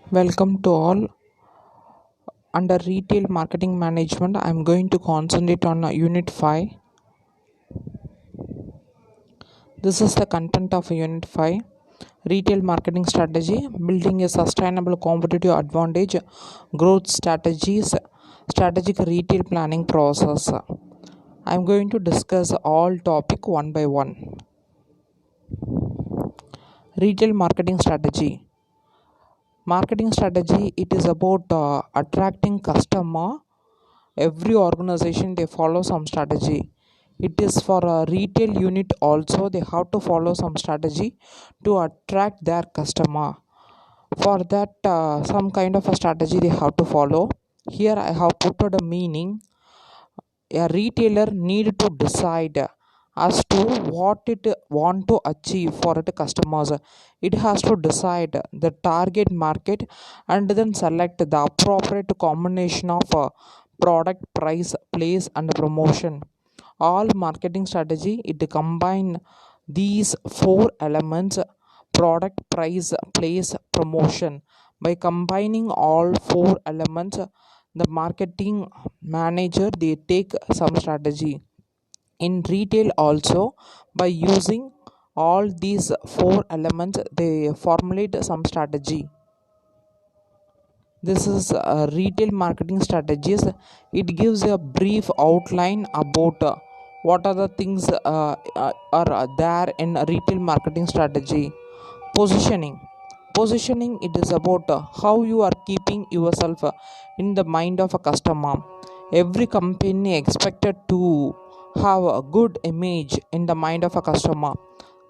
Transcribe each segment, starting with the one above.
Welcome to all. Under retail marketing management, I'm going to concentrate on Unit 5. This is the content of Unit 5. Retail marketing strategy, building a sustainable competitive advantage, growth strategies, strategic retail planning process. I'm going to discuss all topic one by one. Retail marketing strategy. Marketing strategy, it is about attracting customer. Every organization they follow some strategy. It is for a retail unit also, they have to follow some strategy to attract their customer. For that some kind of a strategy they have to follow. Here I have put out a meaning. A retailer need to decide as to what it want to achieve for its customers. It has to decide the target market and then select the appropriate combination of product, price, place and promotion. All marketing strategy it combine these four elements: product, price, place, promotion. By combining all four elements, the marketing manager they take some strategy. In retail also, by using all these four elements they formulate some strategy. This is retail marketing strategies. It gives a brief outline about what are the things are there in a retail marketing strategy. Positioning, it is about how you are keeping yourself in the mind of a customer. Every company expected to have a good image in the mind of a customer.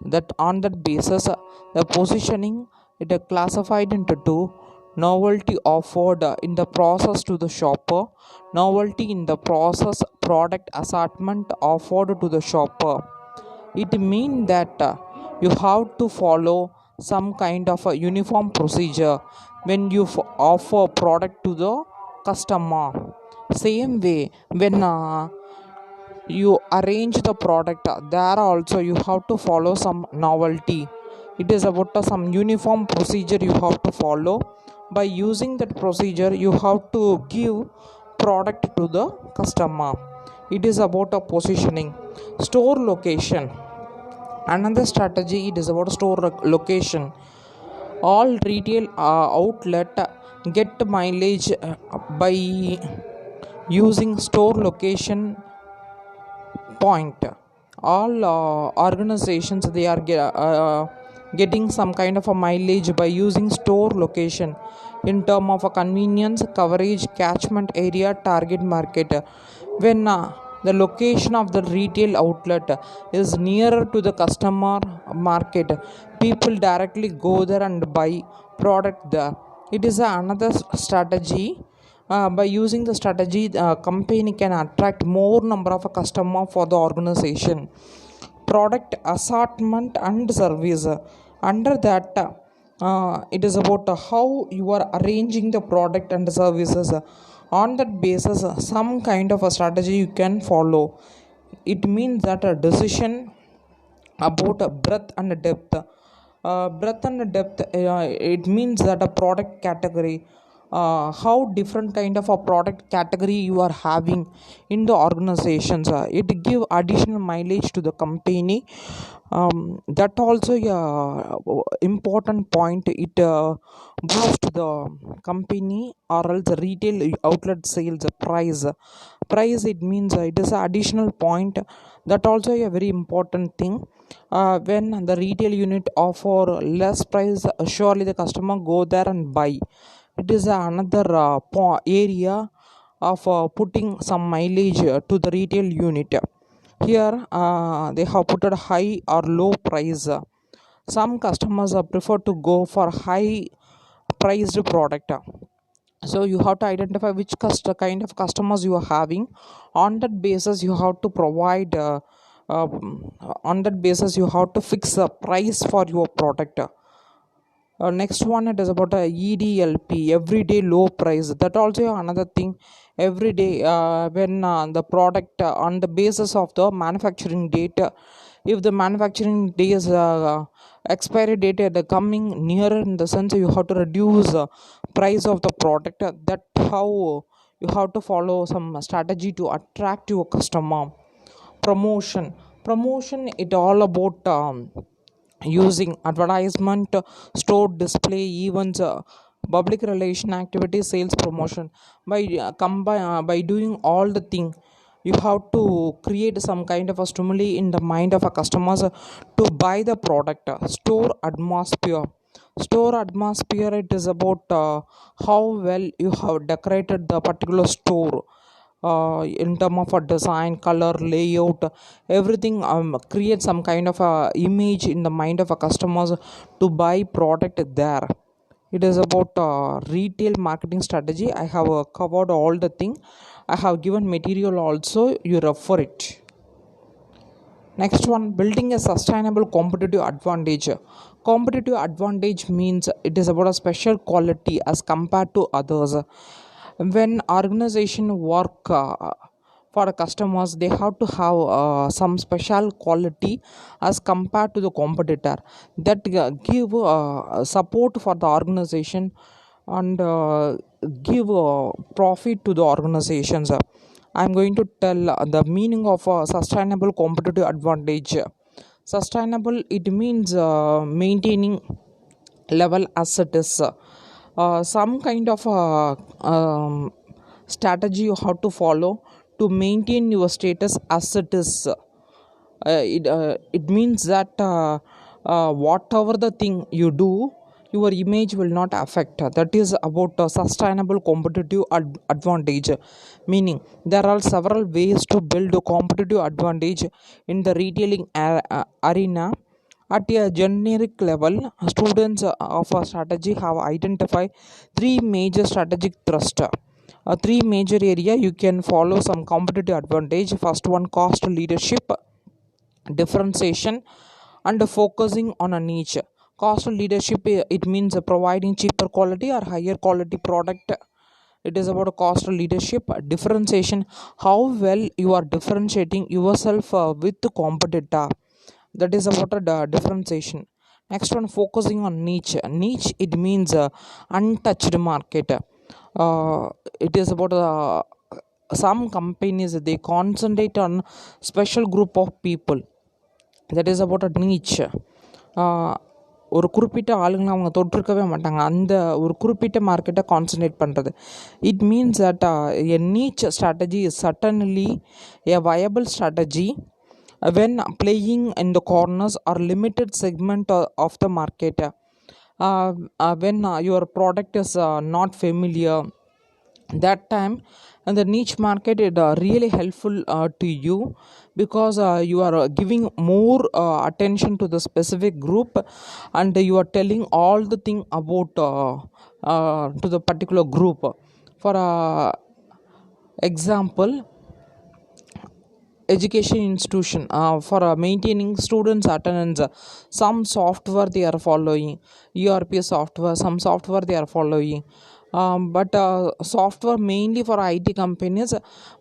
That on that basis, the positioning it is classified into two: novelty offered in the process to the shopper, novelty in the process product assortment offered to the shopper. It means that you have to follow some kind of a uniform procedure when you offer product to the customer. Same way, when you arrange the product, there also you have to follow some novelty. It is about some uniform procedure you have to follow. By using that procedure you have to give product to the customer. It is about a positioning. Store location, another strategy, it is about store location. All retail outlet get mileage by using store location point. All organizations they are getting some kind of a mileage by using store location in term of a convenience, coverage, catchment area, target market. When the location of the retail outlet is nearer to the customer market, people directly go there and buy product there. It is another strategy. By using the strategy, the company can attract more number of a customer for the organization. Product assortment and service, under that it is about how you are arranging the product and services. On that basis, some kind of a strategy you can follow. It means that a decision about breadth and depth. Breadth and depth, it means that a product category, how different kind of a product category you are having in the organizations. It give additional mileage to the company. That also important point. It boost the company or else the retail outlet sales price. It means it is an additional point. That also a very important thing. When the retail unit offer less price, surely the customer go there and buy. It is another area of putting some mileage to the retail unit. Here they have put a high or low price. Some customers prefer to go for high priced product. So you have to identify which kind of customers you are having. On that basis you have to provide uh, on that basis you have to fix a price for your product. Next one, it is about a EDLP, everyday low price. That also another thing. Every day when the product on the basis of the manufacturing date, If the manufacturing days expiry date are coming nearer, in the sense you have to reduce price of the product, that how you have to follow some strategy to attract your customer. Promotion it all about using advertisement, store display events, public relation activities, sales promotion. By doing all the thing, you have to create some kind of a stimuli in the mind of a customers to buy the product. Store atmosphere it is about how well you have decorated the particular store, in term of a design, color, layout, everything create some kind of a image in the mind of a customers to buy product there. It is about retail marketing strategy. I have covered all the thing. I have given material also, you refer it. Next one, building a sustainable competitive advantage. Competitive advantage means it is about a special quality as compared to others. When organization work for customers, they have to have some special quality as compared to the competitor, that give support for the organization, and give profit to the organizations. I'm going to tell the meaning of a sustainable competitive advantage. Sustainable it means maintaining level as it is. Some kind of strategy you have to follow to maintain your status as it is. It means that whatever the thing you do, your image will not affect. That is about sustainable competitive advantage. Meaning there are several ways to build a competitive advantage in the retailing arena. At a generic level, students of a strategy have identified three major strategic thrust. Three major area you can follow some competitive advantage. First one, cost leadership, differentiation, and focusing on a niche. Cost leadership it means providing cheaper quality or higher quality product. It is about a cost leadership. Differentiation, how well you are differentiating yourself with the competitor. That is about a differentiation. Next one, focusing on niche it means untouched market. uh, it is about some companies they concentrate on special group of people. That is about a niche. ஒரு குறிப்பிட்ட ஆளுங்களை அவங்க தொட்டிருக்கவே மாட்டாங்க, அந்த ஒரு குறிப்பிட்ட மார்க்கெட்டை concentrate பண்ணுறது. It means that a நீச் strategy is suddenly a viable strategy when playing in the corners or limited segment of the market. When your product is not familiar, that time and the niche market is really helpful to you, because you are giving more attention to the specific group, and you are telling all the thing about to the particular group. For example, education institution, for maintaining students attendance, some software they are following, ERP software, some software they are following. But software mainly for IT companies,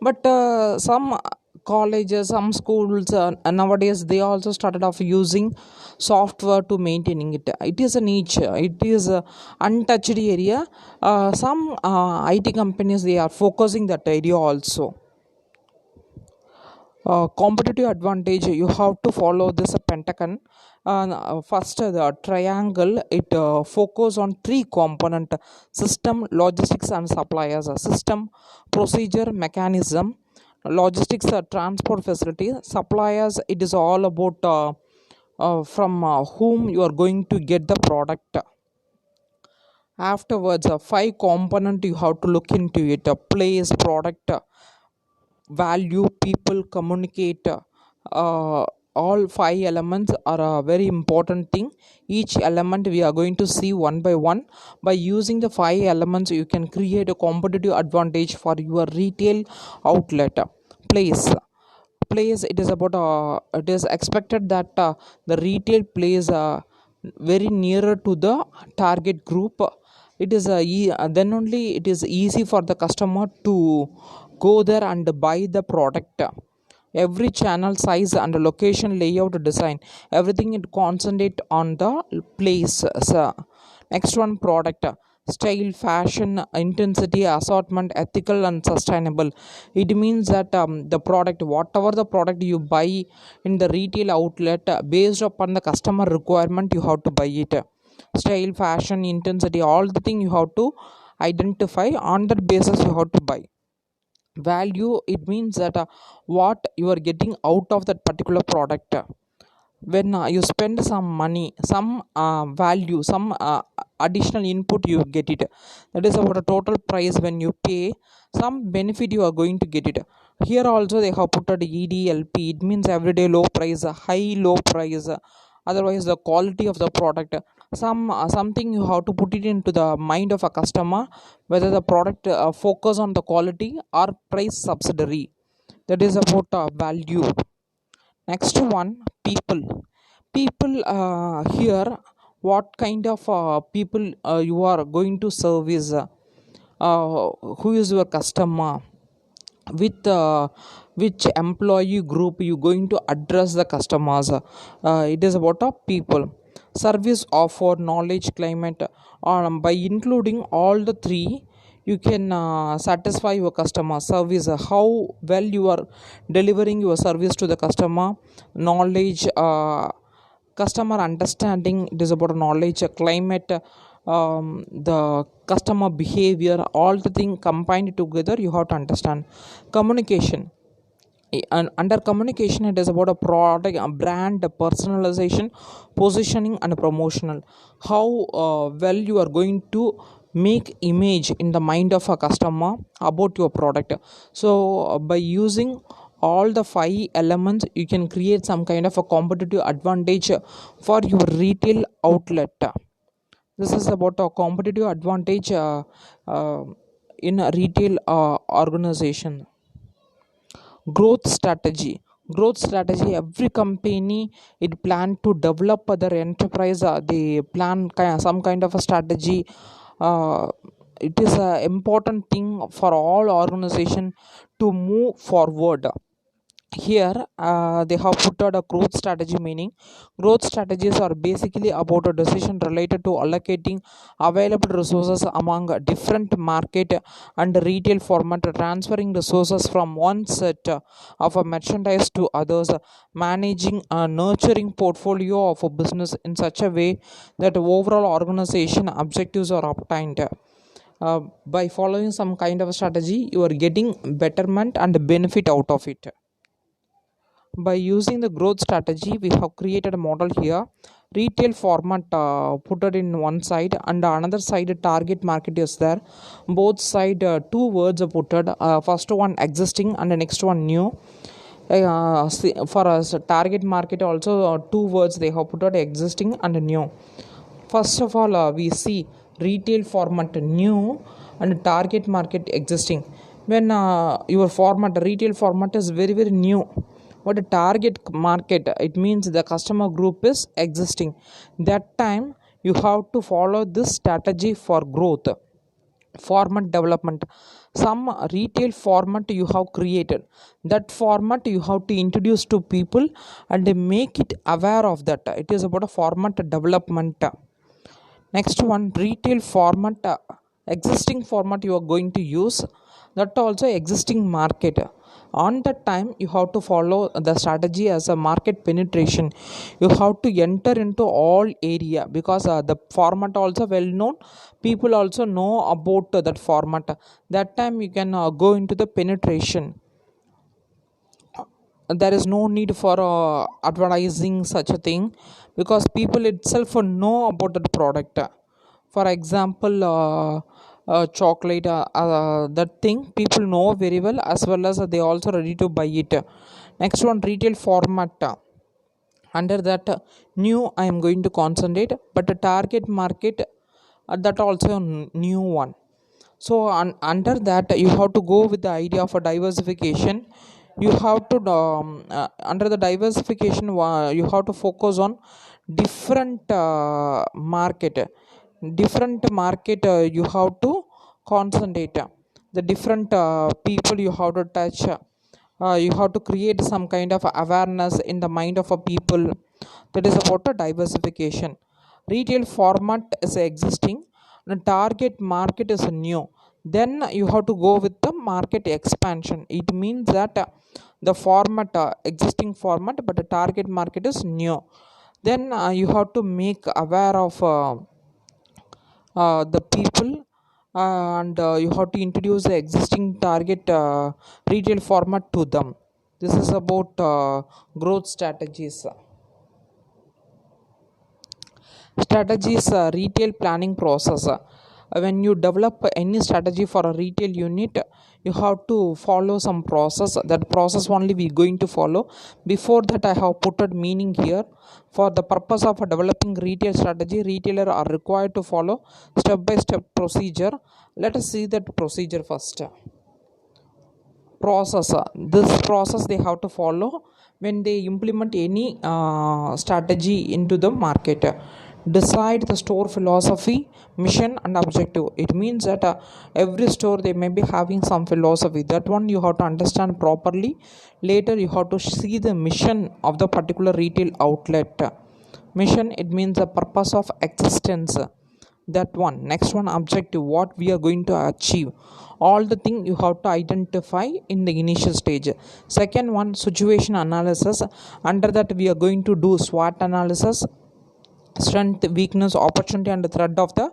but some colleges, some schools nowadays they also started off using software to maintaining it. It is a niche, it is a untouched area. Some IT companies they are focusing that area also. Competitive advantage you have to follow this pentagon. First, the triangle it focus on three component: system, logistics, and suppliers. System, procedure, mechanism. Logistics, transport facility. Suppliers, it is all about from whom you are going to get the product. Afterwards, five component you have to look into it: place, product, value, people, communicate. All five elements are a very important thing. Each element we are going to see one by one. By using the five elements you can create a competitive advantage for your retail outlet. Place place it is about it is expected that the retail place very nearer to the target group. It is then only it is easy for the customer to go there and buy the product. every channel size and location, layout, design, everything it concentrate on the place. So, next one, product, style, fashion, intensity, assortment, ethical and sustainable. It means that the product, whatever the product you buy in the retail outlet, based upon the customer requirement you have to buy it. Style, fashion, intensity, all the thing you have to identify, on that basis you have to buy. Value, it means that what you are getting out of that particular product. When you spend some money, some value, some additional input, you get it. That is about a total price. When you pay some benefit, you are going to get it. Here also they have put a EDLP, it means everyday low price, a high low price, otherwise the quality of the product. Something you have to put it into the mind of a customer, whether the product focus on the quality or price subsidiary. That is about value. Next one, people. People, here, what kind of people you are going to service, who is your customer, with which employee group you going to address the customers. It is about people. Service, offer, knowledge, climate. By including all the three, you can satisfy your customer. Service, how well you are delivering your service to the customer. Knowledge, customer understanding, it is about knowledge. Climate, the customer behavior, all the thing combined together you have to understand. Communication, and under communication it is about a product, a brand, a personalization, positioning and promotional. How well you are going to make image in the mind of a customer about your product. So by using all the five elements, you can create some kind of a competitive advantage for your retail outlet. This is about a competitive advantage in a retail organization. Growth strategy, every company it plan to develop their enterprise. They plan some kind of a strategy. uh, it is a important thing for all organization to move forward. Here they have put out a growth strategy, meaning growth strategies are basically about a decision related to allocating available resources among a different market and retail format, transferring resources from one set of a merchandise to others, managing a nurturing portfolio of a business in such a way that overall organization objectives are obtained. By following some kind of strategy, you are getting betterment and benefit out of it. By using the growth strategy, we have created a model here. Retail format put it in one side, and another side target market is there. Both side two words are put it. First one existing and the next one new. For us target market also, two words they have put out, existing and new. First of all, we see retail format new and target market existing. When your format, retail format is very very new, but the target market, it means the customer group is existing. That time you have to follow this strategy for growth. Format development, some retail format you have created, that format you have to introduce to people and make it aware of that. It is about a format development. Next one, retail format, existing format you are going to use, that also existing market. On that time you have to follow the strategy as a market penetration. You have to enter into all area, because the format also well known, people also know about that format. That time you can go into the penetration. There is no need for advertising such a thing, because people itself know about that product. For example, chocolate, that thing people know very well, as well as they also ready to buy it. Next one, retail format. Under that new I am going to concentrate, but the target market, that also new one. So under that you have to go with the idea of a diversification. You have to under the diversification, you have to focus on different market, you have to concentrate. The different people you have to touch. You have to create some kind of awareness in the mind of a people. That is about a diversification. Retail format is existing, and target market is new. Then you have to go with the market expansion. It means that the format, existing format, but the target market is new. Then you have to make aware of the people, and you have to introduce the existing target retail format to them. This is about growth strategies. Strategies, retail planning process. When you develop any strategy for a retail unit, you have to follow some process. That process only we going to follow. Before that, I have put a meaning here. For the purpose of developing retail strategy, retailer are required to follow step by step procedure. Let us see that procedure first. Process, this process they have to follow when they implement any strategy into the market. Decide the store philosophy, mission and objective. It means that every store they may be having some philosophy. That one you have to understand properly. Later you have to see the mission of the particular retail outlet. Mission, it means the purpose of existence. That one. Next one, objective, what we are going to achieve. All the thing you have to identify in the initial stage. Second one, situation analysis. Under that we are going to do SWOT analysis, strength, weakness, opportunity and threat of the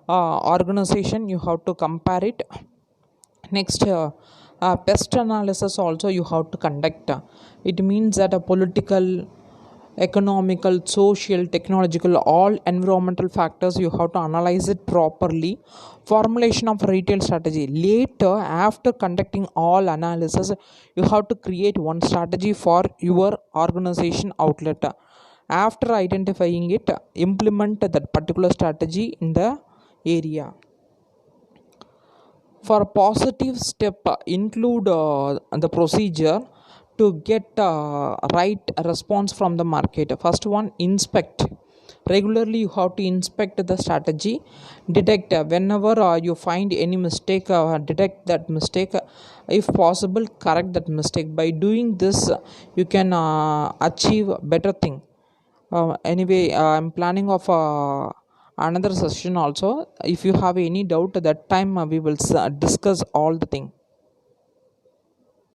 organization. You have to compare it. Next, pest analysis also you have to conduct. It means that a political, economical, social, technological, all environmental factors you have to analyze it properly. Formulation of retail strategy. Later, after conducting all analysis, you have to create one strategy for your organization outlet. After identifying it, implement that particular strategy in the area. For a positive step, include the procedure to get right response from the market. First one, inspect. Regularly you have to inspect the strategy. Detect, whenever you find any mistake, detect that mistake. If possible, correct that mistake. By doing this, you can achieve better thing. Anyway, I'm planning of another session also. If you have any doubt, that time we will discuss all the thing.